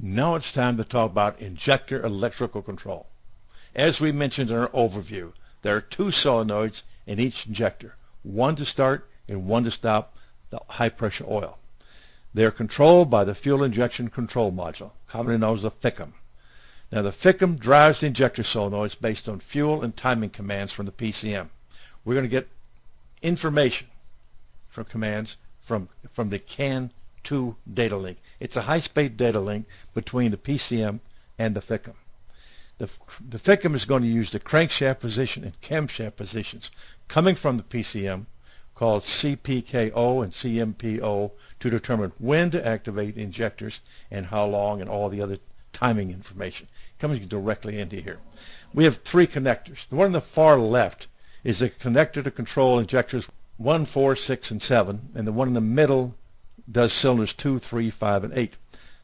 Now it's time to talk about injector electrical control. As we mentioned in our overview, there are two solenoids in each injector, one to start and one to stop the high pressure oil. They are controlled by the fuel injection control module, commonly known as the Ficm. Now the Ficm drives the injector solenoids based on fuel and timing commands from the PCM. We're going to get information from commands from the CAN2 data link. It's a high-speed data link between the PCM and the Ficm. The Ficm is going to use the crankshaft position and camshaft positions coming from the PCM, called CPKO and CMPO, to determine when to activate injectors and how long and all the other timing information. It comes directly into here. We have three connectors. The one on the far left is a connector to control injectors 1, 4, 6, and 7, and the one in the middle does cylinders 2, 3, 5, and 8.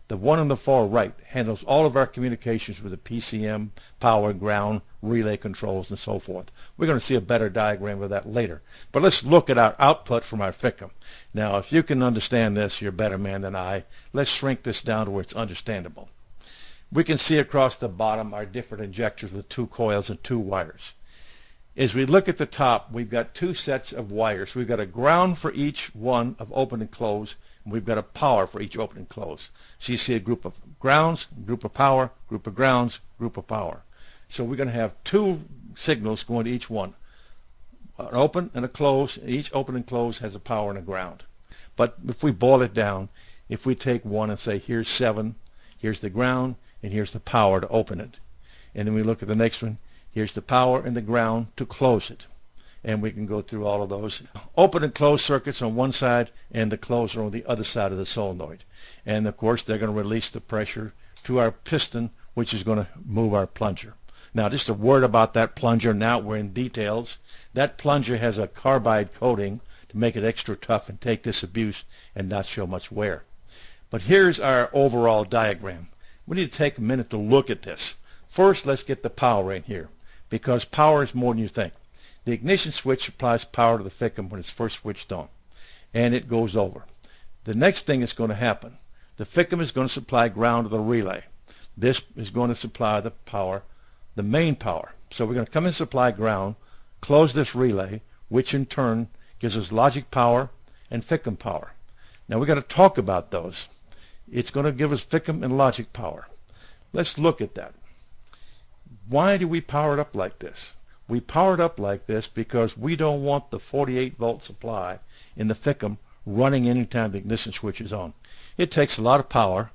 The one on the far right handles all of our communications with the PCM, power, ground, relay controls, and so forth. We're going to see a better diagram of that later. But let's look at our output from our Ficm. Now, if you can understand this, you're a better man than I. Let's shrink this down to where it's understandable. We can see across the bottom our different injectors with two coils and two wires. As we look at the top, we've got two sets of wires. We've got a ground for each one of open and close, and we've got a power for each open and close. So you see a group of grounds, group of power, group of grounds, group of power. So we're going to have two signals going to each one, an open and a close. Each open and close has a power and a ground. But if we boil it down, if we take one and say here's 7, here's the ground, and here's the power to open it. And then we look at the next one, here's the power and the ground to close it. And we can go through all of those. Open and close circuits on one side and the closer on the other side of the solenoid. And of course they're going to release the pressure to our piston, which is going to move our plunger. Now just a word about that plunger. Now we're in details. That plunger has a carbide coating to make it extra tough and take this abuse and not show much wear. But here's our overall diagram. We need to take a minute to look at this. First, let's get the power in here, because power is more than you think. The ignition switch applies power to the Ficm when it's first switched on, and it goes over. The next thing that's going to happen, the Ficm is going to supply ground to the relay. This is going to supply the power, the main power. So we're going to come and supply ground, close this relay, which in turn gives us logic power and Ficm power. Now we're going to talk about those. It's going to give us Ficm and logic power. Let's look at that. Why do we power it up like this? We power it up like this because we don't want the 48-volt supply in the Ficm running anytime the ignition switch is on. It takes a lot of power,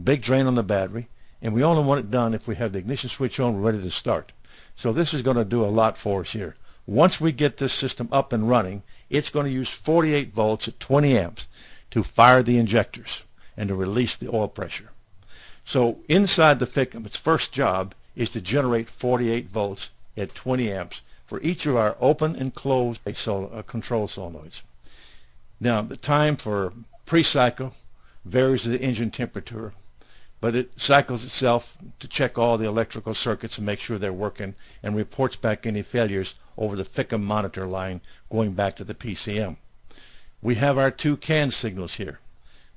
big drain on the battery, and we only want it done if we have the ignition switch on ready to start. So this is going to do a lot for us here. Once we get this system up and running, it's going to use 48 volts at 20 amps to fire the injectors and to release the oil pressure. So inside the Ficm, its first job is to generate 48 volts at 20 amps for each of our open and closed control solenoids. Now the time for pre-cycle varies with the engine temperature, but it cycles itself to check all the electrical circuits and make sure they're working, and reports back any failures over the Ficm monitor line going back to the PCM. We have our two CAN signals here.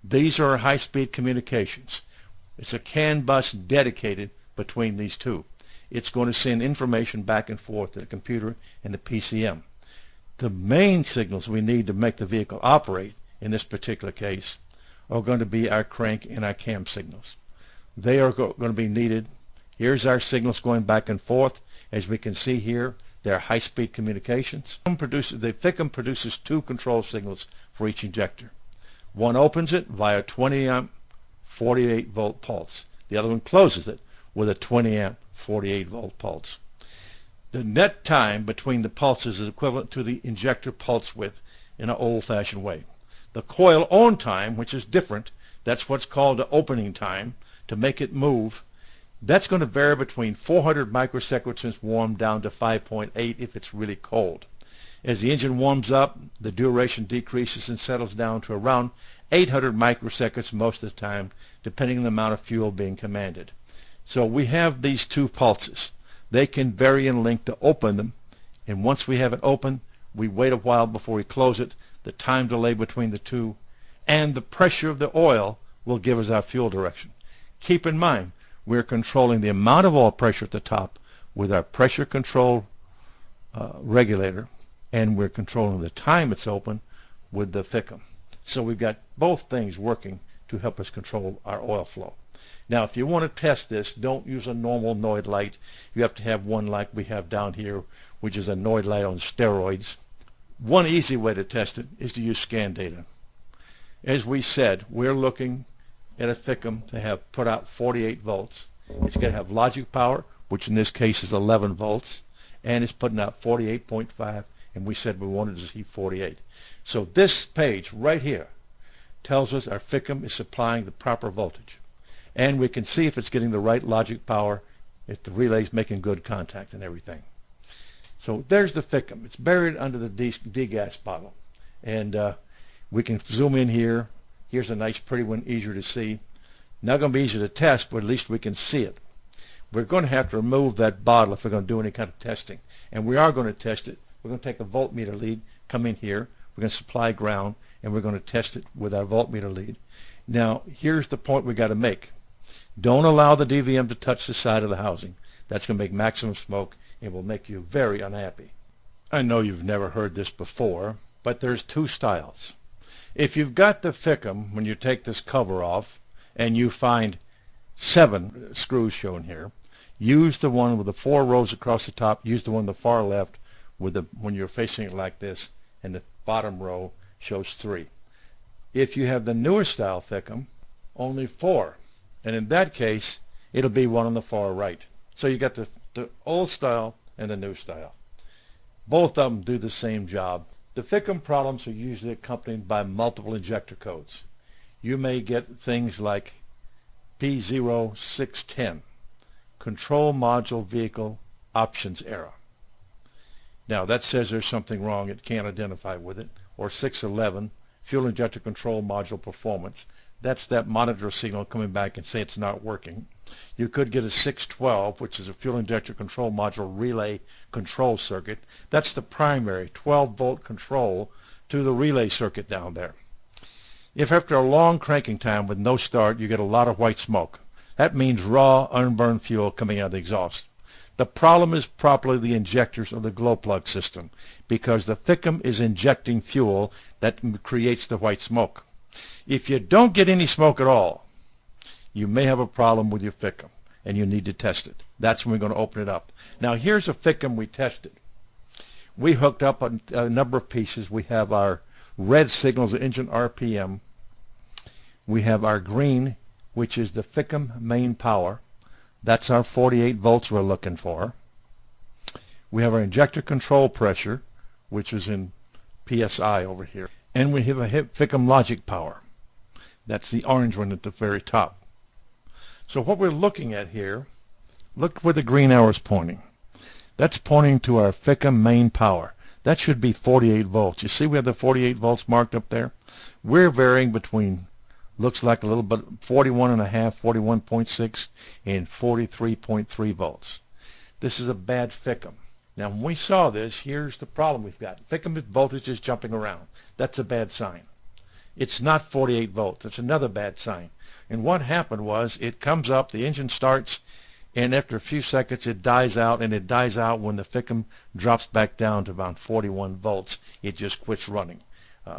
These are our high-speed communications. It's a CAN bus dedicated between these two. It's going to send information back and forth to the computer and the PCM. The main signals we need to make the vehicle operate in this particular case are going to be our crank and our cam signals. They are going to be needed. Here's our signals going back and forth. As we can see here, they're high-speed communications. The Ficm produces two control signals for each injector. One opens it via 20 amp 48 volt pulse. The other one closes it with a 20 amp 48 volt pulse. The net time between the pulses is equivalent to the injector pulse width in an old-fashioned way. The coil on time, which is different, that's what's called the opening time, to make it move, that's going to vary between 400 microseconds when it's warm down to 5.8 if it's really cold. As the engine warms up, the duration decreases and settles down to around 800 microseconds most of the time, depending on the amount of fuel being commanded. So we have these two pulses. They can vary in length to open them, and once we have it open, we wait a while before we close it. The time delay between the two and the pressure of the oil will give us our fuel direction. Keep in mind, we're controlling the amount of oil pressure at the top with our pressure control regulator, and we're controlling the time it's open with the Ficm. So we've got both things working to help us control our oil flow. Now, if you want to test this, don't use a normal Noid light. You have to have one like we have down here, which is a Noid light on steroids. One easy way to test it is to use scan data. As we said, we're looking at a Ficm to have put out 48 volts. It's going to have logic power, which in this case is 11 volts, and it's putting out 48.5, and we said we wanted to see 48. So this page right here tells us our Ficm is supplying the proper voltage. And we can see if it's getting the right logic power, if the relay's making good contact and everything. So there's the Ficm. It's buried under the degas bottle. And we can zoom in here. Here's a nice pretty one, easier to see. Not going to be easy to test, but at least we can see it. We're going to have to remove that bottle if we're going to do any kind of testing. And we are going to test it. We're going to take a voltmeter lead, come in here. We're going to supply ground, and we're going to test it with our voltmeter lead. Now, here's the point we got to make. Don't allow the DVM to touch the side of the housing. That's going to make maximum smoke and will make you very unhappy. I know you've never heard this before, but there's two styles. If you've got the Ficm, when you take this cover off and you find 7 screws shown here, use the one with the 4 rows across the top. Use the one on the far left with when you're facing it like this, and the bottom row shows 3. If you have the newer style Ficm, only 4. And in that case, it'll be one on the far right. So you got the old style and the new style. Both of them do the same job. The Ficm problems are usually accompanied by multiple injector codes. You may get things like P0610, Control Module Vehicle Options Error. Now that says there's something wrong, it can't identify with it. Or 611, Fuel Injector Control Module Performance. That's that monitor signal coming back and say it's not working. You could get a 612, which is a fuel injector control module relay control circuit. That's the primary 12-volt control to the relay circuit down there. If after a long cranking time with no start, you get a lot of white smoke, that means raw, unburned fuel coming out of the exhaust. The problem is probably the injectors of the glow plug system, because the Ficm is injecting fuel that creates the white smoke. If you don't get any smoke at all, you may have a problem with your Ficm, and you need to test it. That's when we're going to open it up. Now here's a Ficm we tested. We hooked up a number of pieces. We have our red signals, the engine RPM. We have our green, which is the Ficm main power. That's our 48 volts we're looking for. We have our injector control pressure, which is in PSI over here. And we have a Ficm logic power. That's the orange one at the very top. So what we're looking at here, look where the green arrow is pointing. That's pointing to our Ficm main power. That should be 48 volts. You see we have the 48 volts marked up there? We're varying between, looks like a little bit, 41.5, 41.6, and 43.3 volts. This is a bad Ficm. Now when we saw this, here's the problem we've got. Ficm voltage is jumping around. That's a bad sign. It's not 48 volts. It's another bad sign. And what happened was it comes up, the engine starts, and after a few seconds it dies out, and it dies out when the Ficm drops back down to about 41 volts. It just quits running.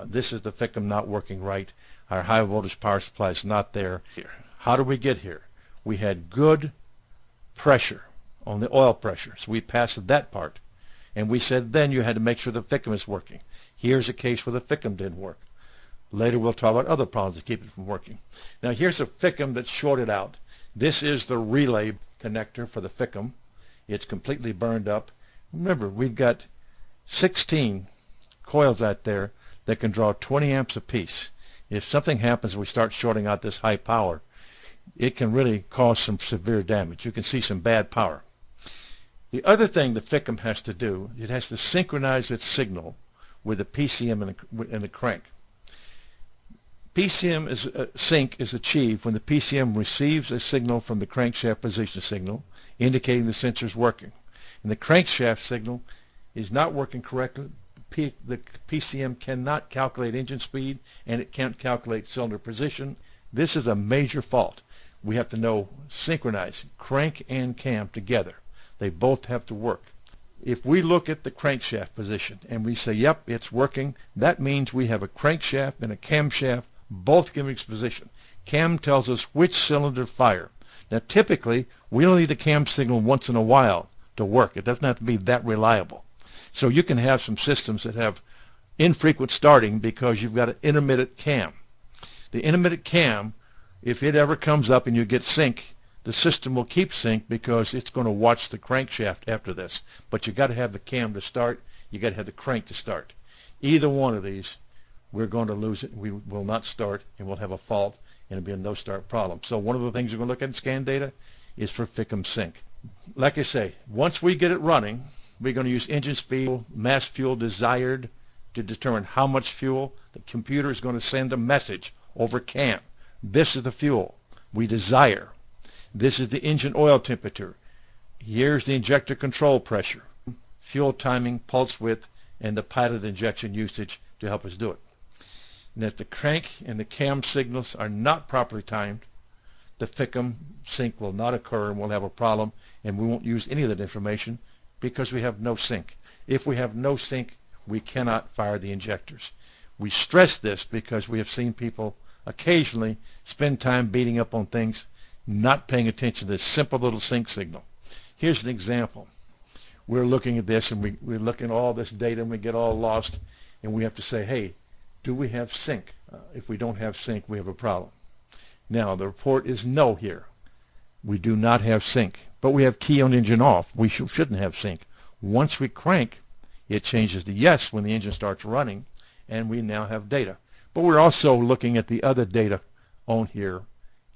This is the Ficm not working right. Our high voltage power supply is not there. How did we get here? We had good pressure on the oil pressure, so we passed that part. And we said then you had to make sure the Ficm is working. Here's a case where the Ficm didn't work. Later we'll talk about other problems that keep it from working. Now here's a Ficm that's shorted out. This is the relay connector for the Ficm. It's completely burned up. Remember, we've got 16 coils out there that can draw 20 amps apiece. If something happens and we start shorting out this high power, it can really cause some severe damage. You can see some bad power. The other thing the Ficm has to do, it has to synchronize its signal with the PCM and the crank. PCM sync is achieved when the PCM receives a signal from the crankshaft position signal, indicating the sensor is working. And the crankshaft signal is not working correctly. The PCM cannot calculate engine speed, and it can't calculate cylinder position. This is a major fault. we have to know synchronize crank and cam together. They both have to work. If we look at the crankshaft position and we say, yep, it's working, that means we have a crankshaft and a camshaft both giving its position. Cam tells us which cylinder to fire. Now typically, we only need a cam signal once in a while to work. It doesn't have to be that reliable. So you can have some systems that have infrequent starting because you've got an intermittent cam. The intermittent cam, if it ever comes up and you get sync, the system will keep sync because it's going to watch the crankshaft after this. But you got to have the cam to start. You got to have the crank to start. Either one of these, we're going to lose it. We will not start, and we'll have a fault, and it'll be a no-start problem. So one of the things we're going to look at in scan data is for Ficm sync. Like I say, once we get it running, we're going to use engine speed, mass fuel desired to determine how much fuel. The computer is going to send a message over CAM. This is the fuel we desire. This is the engine oil temperature. Here's the injector control pressure, fuel timing, pulse width, and the pilot injection usage to help us do it. And if the crank and the cam signals are not properly timed, the Ficm sync will not occur, and we'll have a problem, and we won't use any of that information because we have no sync. If we have no sync, we cannot fire the injectors. We stress this because we have seen people occasionally spend time beating up on things, not paying attention to this simple little sync signal. Here's an example. We're looking at this, and we're looking at all this data, and we get all lost, and we have to say, hey, do we have sync? If we don't have sync, we have a problem. Now, the report is no here. We do not have sync, but we have key on engine off. We shouldn't have sync. Once we crank, it changes to yes when the engine starts running, and we now have data. But we're also looking at the other data on here,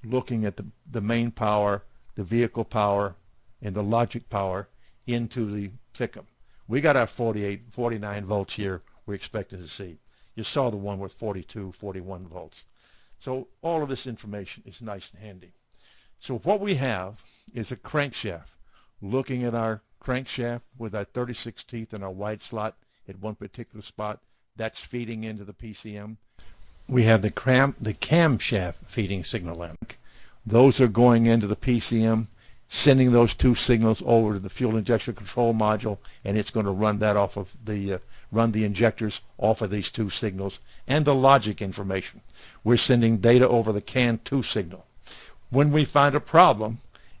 looking at the main power, the vehicle power, and the logic power into the Ficm. We got our 48, 49 volts here we're expecting to see. You saw the one with 42, 41 volts. So all of this information is nice and handy. So what we have is a crankshaft. Looking at our crankshaft with our 36 teeth and our wide slot at one particular spot, that's feeding into the PCM. We have the camshaft feeding signal in. Those are going into the PCM, sending those two signals over to the fuel injection control module, and it's going to run that off of the run the injectors off of these two signals and the logic information. We're sending data over the CAN2 signal. When we find a problem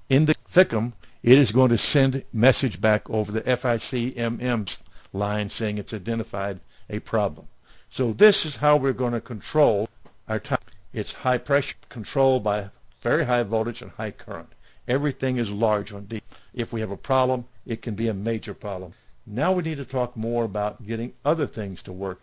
in the Ficm, it is going to send message back over the Ficm line saying it's identified a problem. So this is how we're going to control our time. It's high pressure control by very high voltage and high current. Everything is large on D. If we have a problem, it can be a major problem. Now we need to talk more about getting other things to work.